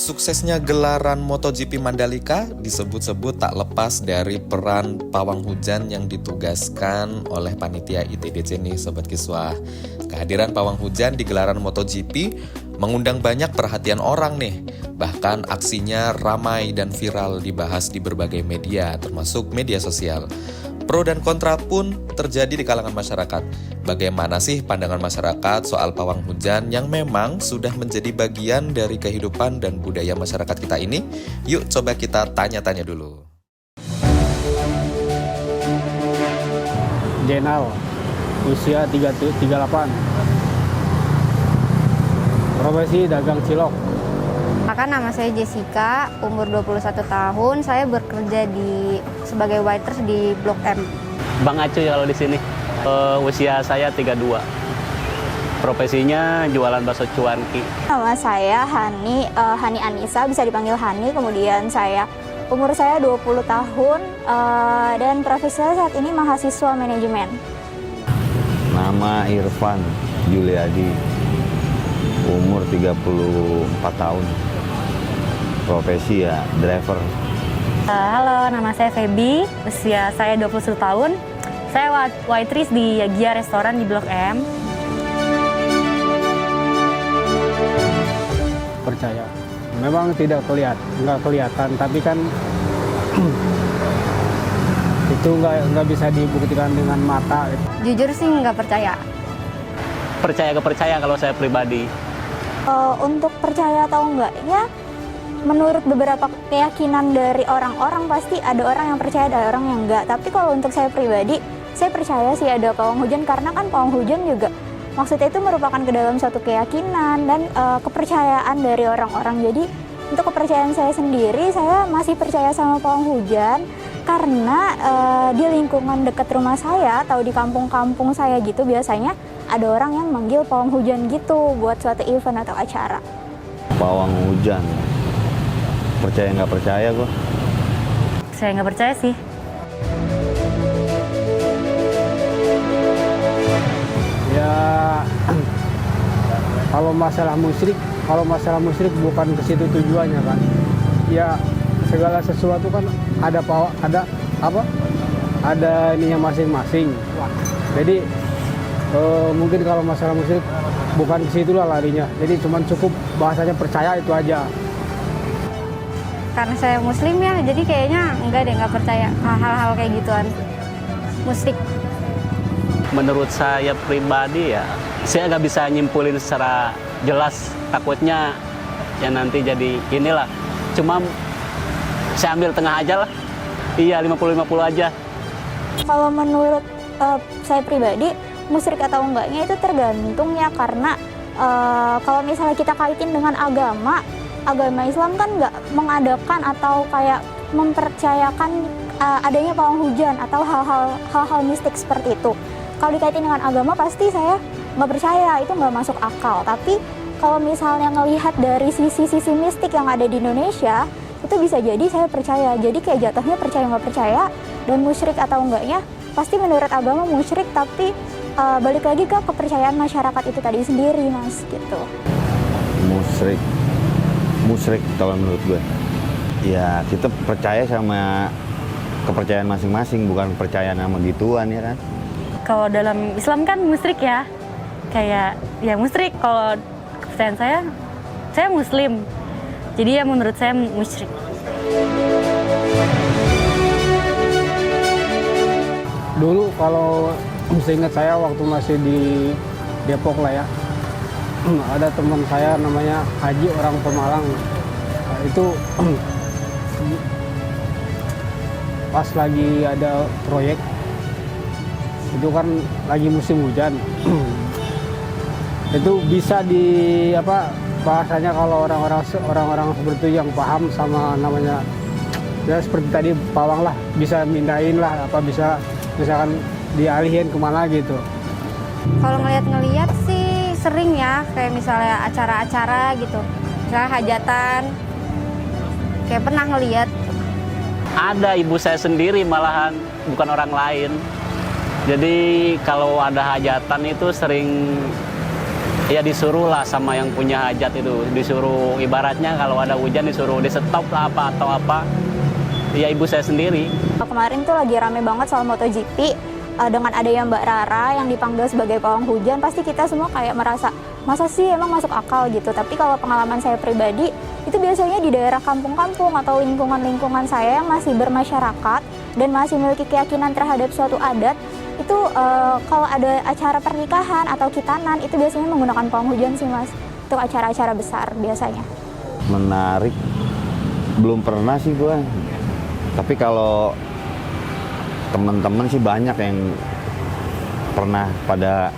Suksesnya gelaran MotoGP Mandalika disebut-sebut tak lepas dari peran pawang hujan yang ditugaskan oleh panitia ITDC nih Sobat Kiswah. Kehadiran pawang hujan di gelaran MotoGP mengundang banyak perhatian orang nih. Bahkan aksinya ramai dan viral dibahas di berbagai media termasuk media sosial. Pro dan kontra pun terjadi di kalangan masyarakat. Bagaimana sih pandangan masyarakat soal pawang hujan yang memang sudah menjadi bagian dari kehidupan dan budaya masyarakat kita ini? Yuk coba kita tanya-tanya dulu. Jenal, usia 38, profesi dagang cilok. Maka nama saya Jessica, umur 21 tahun. Saya bekerja sebagai waiters di Blok M. Bang Acuy kalau di sini. Usia saya 32. Profesinya jualan bakso cuanki. Nama saya Hani Anissa, bisa dipanggil Hani. Kemudian umur saya 20 tahun dan profesi saya saat ini mahasiswa manajemen. Nama Irfan Juliadi, umur 34 tahun. Profesi ya driver. Halo, nama saya Feby, usia saya 21 tahun. Saya waitress di Yagia Restoran di Blok M. Percaya, memang nggak kelihatan, tapi kan itu nggak bisa dibuktikan dengan mata. Jujur sih nggak percaya. Percaya kalau saya pribadi. Untuk percaya atau enggaknya, menurut beberapa keyakinan dari orang-orang pasti ada orang yang percaya, ada orang yang enggak. Tapi kalau untuk saya pribadi, saya percaya sih ada pawang hujan, karena kan pawang hujan juga maksudnya itu merupakan ke dalam suatu keyakinan dan kepercayaan dari orang-orang. Jadi untuk kepercayaan saya sendiri, saya masih percaya sama pawang hujan karena di lingkungan dekat rumah saya atau di kampung-kampung saya gitu biasanya ada orang yang manggil pawang hujan gitu buat suatu event atau acara. Pawang hujan, percaya nggak percaya gue? Saya nggak percaya sih. Ya, kalau masalah musyrik bukan ke situ tujuannya kan. Ya, segala sesuatu kan ada ininya masing-masing. Jadi mungkin kalau masalah musyrik bukan ke situlah larinya. Jadi cuman cukup bahasanya percaya itu aja. Karena saya muslim ya, jadi kayaknya nggak percaya hal-hal kayak gituan. Musyrik. Menurut saya pribadi ya, saya nggak bisa nyimpulin secara jelas. Takutnya ya nanti jadi inilah. Cuma saya ambil tengah aja lah. Iya, 50-50 aja. Kalau menurut saya pribadi, musyrik atau enggaknya itu tergantung ya, karena kalau misalnya kita kaitin dengan agama Islam kan nggak mengadakan atau kayak mempercayakan adanya pawang hujan atau hal-hal mistik seperti itu. Kalau dikaitin dengan agama pasti saya nggak percaya, itu nggak masuk akal. Tapi kalau misalnya ngelihat dari sisi mistik yang ada di Indonesia, itu bisa jadi saya percaya. Jadi kayak jatuhnya percaya nggak percaya, dan musyrik atau enggaknya pasti menurut agama musyrik, tapi balik lagi ke kepercayaan masyarakat itu tadi sendiri, Mas, gitu. Musyrik kalau menurut gue. Ya kita percaya sama kepercayaan masing-masing, bukan percaya sama gituan ya kan. Kalau dalam Islam kan musyrik ya. Kayak ya musyrik, kalau kepercayaan saya muslim. Jadi ya menurut saya musyrik. Dulu kalau seingat saya waktu masih di Depok lah ya, ada teman saya namanya Haji, orang Pemalang. Nah, itu pas lagi ada proyek, itu kan lagi musim hujan. Itu bisa bahasanya kalau orang-orang seperti itu yang paham sama namanya ya seperti tadi pawang lah, bisa mindahin lah, bisa misalkan dialihin kemana gitu. Kalau ngeliat sih sering ya, kayak misalnya acara-acara gitu, misalnya hajatan, kayak pernah ngeliat. Ada ibu saya sendiri malahan, bukan orang lain. Jadi kalau ada hajatan itu sering ya disuruh lah sama yang punya hajat itu, disuruh ibaratnya kalau ada hujan disuruh di stop lah apa atau apa. Ya ibu saya sendiri. Kemarin tuh lagi rame banget soal MotoGP. Dengan adanya Mbak Rara yang dipanggil sebagai pawang hujan, pasti kita semua kayak merasa, masa sih emang masuk akal gitu. Tapi kalau pengalaman saya pribadi, itu biasanya di daerah kampung-kampung atau lingkungan-lingkungan saya yang masih bermasyarakat dan masih memiliki keyakinan terhadap suatu adat, itu kalau ada acara pernikahan atau khitanan, itu biasanya menggunakan pawang hujan sih Mas. Untuk acara-acara besar biasanya. Menarik, belum pernah sih gue. Tapi kalau teman-teman sih banyak yang pernah pada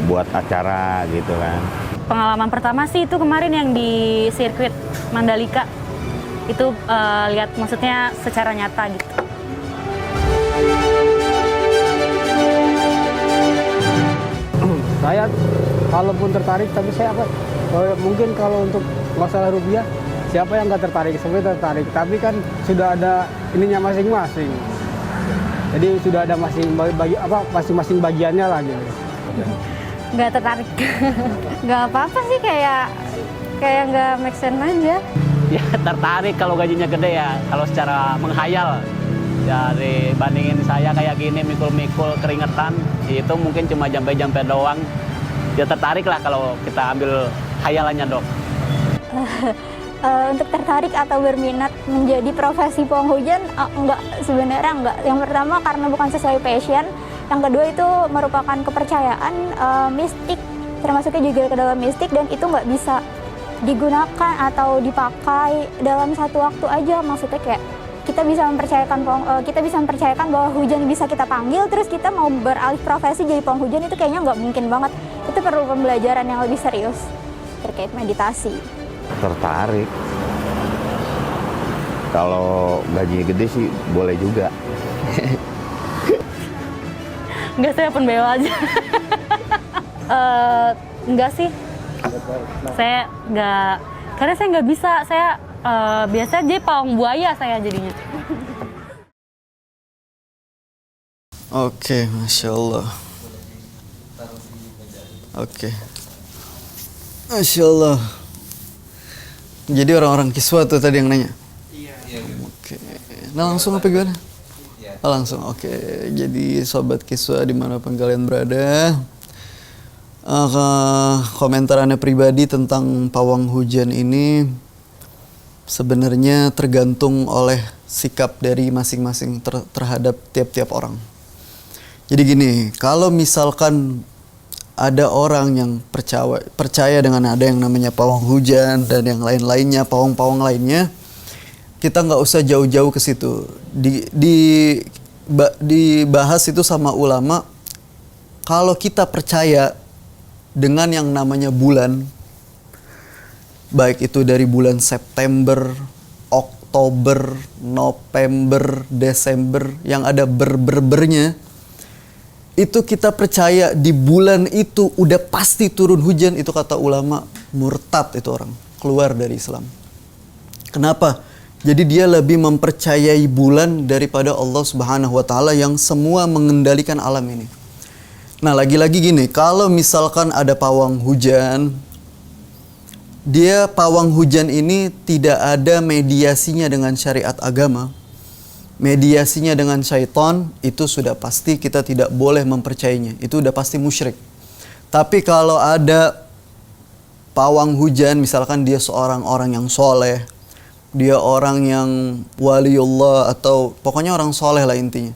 buat acara gitu kan. Pengalaman pertama sih itu kemarin yang di sirkuit Mandalika. Itu lihat maksudnya secara nyata gitu. Saya kalaupun tertarik, tapi saya mungkin kalau untuk masalah rupiah, siapa yang nggak tertarik? Sebenarnya tertarik, tapi kan sudah ada ininya masing-masing. Jadi sudah ada masing-masing bagiannya lah gitu. Nggak tertarik. Nggak apa-apa sih, kayak nggak make sense aja. Ya tertarik kalau gajinya gede ya, kalau secara menghayal. Ya dibandingin saya kayak gini mikul-mikul keringetan, itu mungkin cuma jampe-jampe doang. Ya tertarik lah kalau kita ambil hayalannya Dok. Untuk tertarik atau berminat menjadi profesi pawang hujan, enggak, sebenarnya enggak. Yang pertama karena bukan sesuai passion. Yang kedua itu merupakan kepercayaan mistik, termasuknya juga ke dalam mistik, dan itu nggak bisa digunakan atau dipakai dalam satu waktu aja. Maksudnya kayak kita bisa mempercayakan bahwa hujan bisa kita panggil, terus kita mau beralih profesi jadi pawang hujan, itu kayaknya nggak mungkin banget. Itu perlu pembelajaran yang lebih serius terkait meditasi. Tertarik. Kalau gajinya gede sih boleh juga. Enggak, saya open BO aja. Enggak sih. Saya enggak, karena saya nggak bisa. Saya biasa jadi pawang buaya saya jadinya. Oke, Masya Allah. Oke. Masya Allah. Jadi orang-orang Kiswa tuh tadi yang nanya? Iya. Oke. Nah langsung apa gimana? Oh, langsung, oke. Jadi sobat Kiswa dimanapun kalian berada, komentarannya pribadi tentang pawang hujan ini sebenarnya tergantung oleh sikap dari masing-masing terhadap tiap-tiap orang. Jadi gini, kalau misalkan ada orang yang percaya dengan ada yang namanya pawang hujan dan yang lain-lainnya, pawang-pawang lainnya, kita nggak usah jauh-jauh ke situ. Dibahas itu sama ulama. Kalau kita percaya dengan yang namanya bulan, baik itu dari bulan September, Oktober, November, Desember, yang ada berbernya, itu kita percaya di bulan itu udah pasti turun hujan, itu kata ulama murtad, itu orang keluar dari Islam. Kenapa? Jadi dia lebih mempercayai bulan daripada Allah Subhanahu wa taala yang semua mengendalikan alam ini. Nah, lagi-lagi gini, kalau misalkan ada pawang hujan, pawang hujan ini tidak ada mediasinya dengan syariat agama. Mediasinya dengan syaitan, itu sudah pasti kita tidak boleh mempercayainya. Itu udah pasti musyrik. Tapi kalau ada pawang hujan, misalkan dia seorang orang yang soleh, dia orang yang waliullah, atau pokoknya orang soleh lah intinya.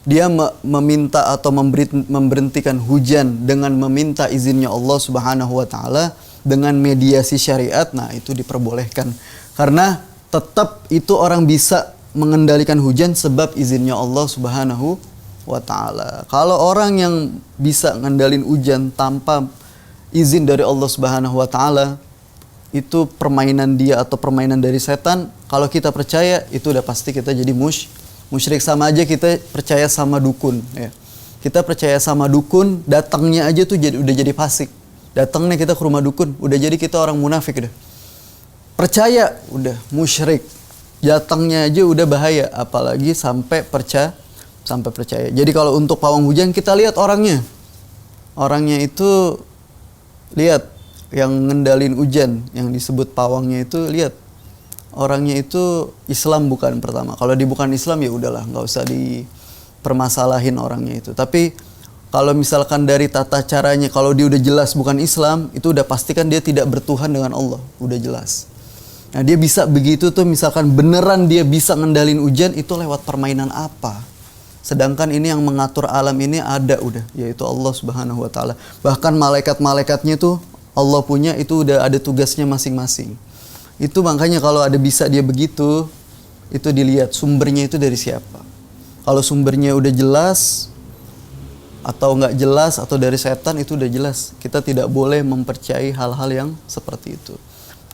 Dia meminta atau memberhentikan hujan dengan meminta izinnya Allah Subhanahu wa taala dengan mediasi syariat, nah itu diperbolehkan. Karena tetap itu orang bisa mengendalikan hujan sebab izinnya Allah Subhanahu wa taala. Kalau orang yang bisa ngendalin hujan tanpa izin dari Allah Subhanahu wa taala, itu permainan dia atau permainan dari setan. Kalau kita percaya, itu udah pasti kita jadi musyrik. Sama aja kita percaya sama dukun ya. Kita percaya sama dukun, datangnya aja tuh udah jadi fasik. Datangnya kita ke rumah dukun, udah jadi kita orang munafik udah. Percaya, udah musyrik. Datangnya aja udah bahaya, apalagi sampai percaya. Jadi kalau untuk pawang hujan kita lihat orangnya. Orangnya itu lihat yang ngendalin hujan yang disebut pawangnya itu, lihat orangnya itu Islam bukan pertama. Kalau dia bukan Islam ya udahlah, nggak usah dipermasalahin orangnya itu. Tapi kalau misalkan dari tata caranya, kalau dia udah jelas bukan Islam, itu udah pastikan dia tidak bertuhan dengan Allah, udah jelas. Nah dia bisa begitu tuh, misalkan beneran dia bisa ngendalin hujan, itu lewat permainan apa? Sedangkan ini yang mengatur alam ini ada udah, yaitu Allah Subhanahu wa Ta'ala. Bahkan malaikat-malaikatnya tuh Allah punya, itu udah ada tugasnya masing-masing. Itu makanya kalau ada bisa dia begitu, itu dilihat sumbernya itu dari siapa. Kalau sumbernya udah jelas atau nggak jelas atau dari setan, itu udah jelas. Kita tidak boleh mempercayai hal-hal yang seperti itu.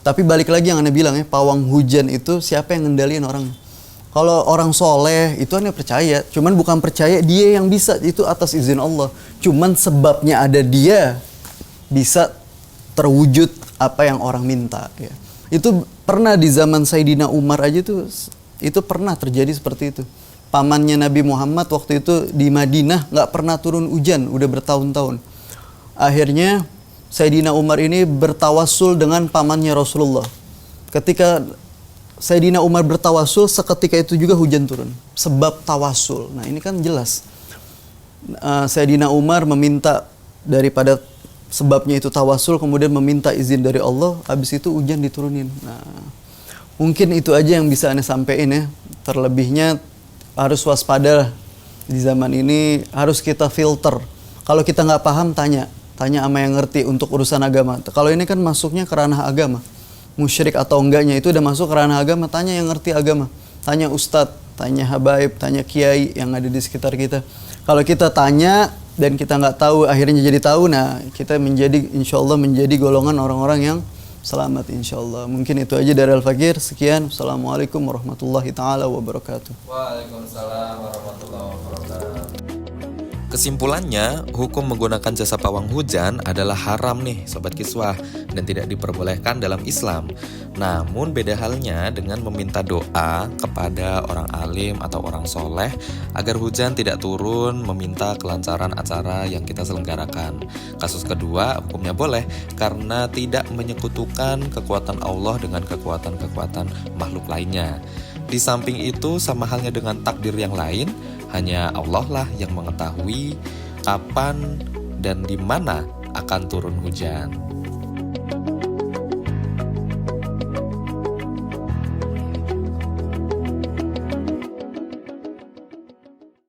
Tapi balik lagi yang Anda bilang ya, pawang hujan itu siapa yang ngendaliin orangnya? Kalau orang soleh itu Anda percaya, cuman bukan percaya dia yang bisa, itu atas izin Allah. Cuman sebabnya ada dia bisa terwujud apa yang orang minta ya. Itu pernah di zaman Sayyidina Umar aja tuh, itu pernah terjadi seperti itu. Pamannya Nabi Muhammad waktu itu di Madinah nggak pernah turun hujan udah bertahun-tahun. Akhirnya Sayyidina Umar ini bertawassul dengan pamannya Rasulullah. Ketika Sayyidina Umar bertawassul, seketika itu juga hujan turun. Sebab tawassul. Nah ini kan jelas. Sayyidina Umar meminta daripada sebabnya itu tawassul, kemudian meminta izin dari Allah, habis itu hujan diturunin. Nah, mungkin itu aja yang bisa Anda sampaikan ya. Terlebihnya harus waspada di zaman ini, harus kita filter. Kalau kita nggak paham, tanya sama yang ngerti untuk urusan agama. Kalau ini kan masuknya ke ranah agama, musyrik atau enggaknya itu udah masuk ke ranah agama, tanya yang ngerti agama, tanya ustadz, tanya habaib, tanya kiai yang ada di sekitar kita. Kalau kita tanya dan kita nggak tahu, akhirnya jadi tahu, nah kita menjadi, insya Allah menjadi golongan orang-orang yang selamat insya Allah. Mungkin itu aja dari Al-Fakir. Sekian. Assalamualaikum warahmatullahi ta'ala wabarakatuh. Waalaikumsalam warahmatullahi wabarakatuh. Kesimpulannya, hukum menggunakan jasa pawang hujan adalah haram nih Sobat Kiswah, dan tidak diperbolehkan dalam Islam. Namun beda halnya dengan meminta doa kepada orang alim atau orang soleh agar hujan tidak turun, meminta kelancaran acara yang kita selenggarakan. Kasus kedua, hukumnya boleh karena tidak menyekutukan kekuatan Allah dengan kekuatan-kekuatan makhluk lainnya. Di samping itu, sama halnya dengan takdir yang lain, hanya Allah lah yang mengetahui kapan dan di mana akan turun hujan.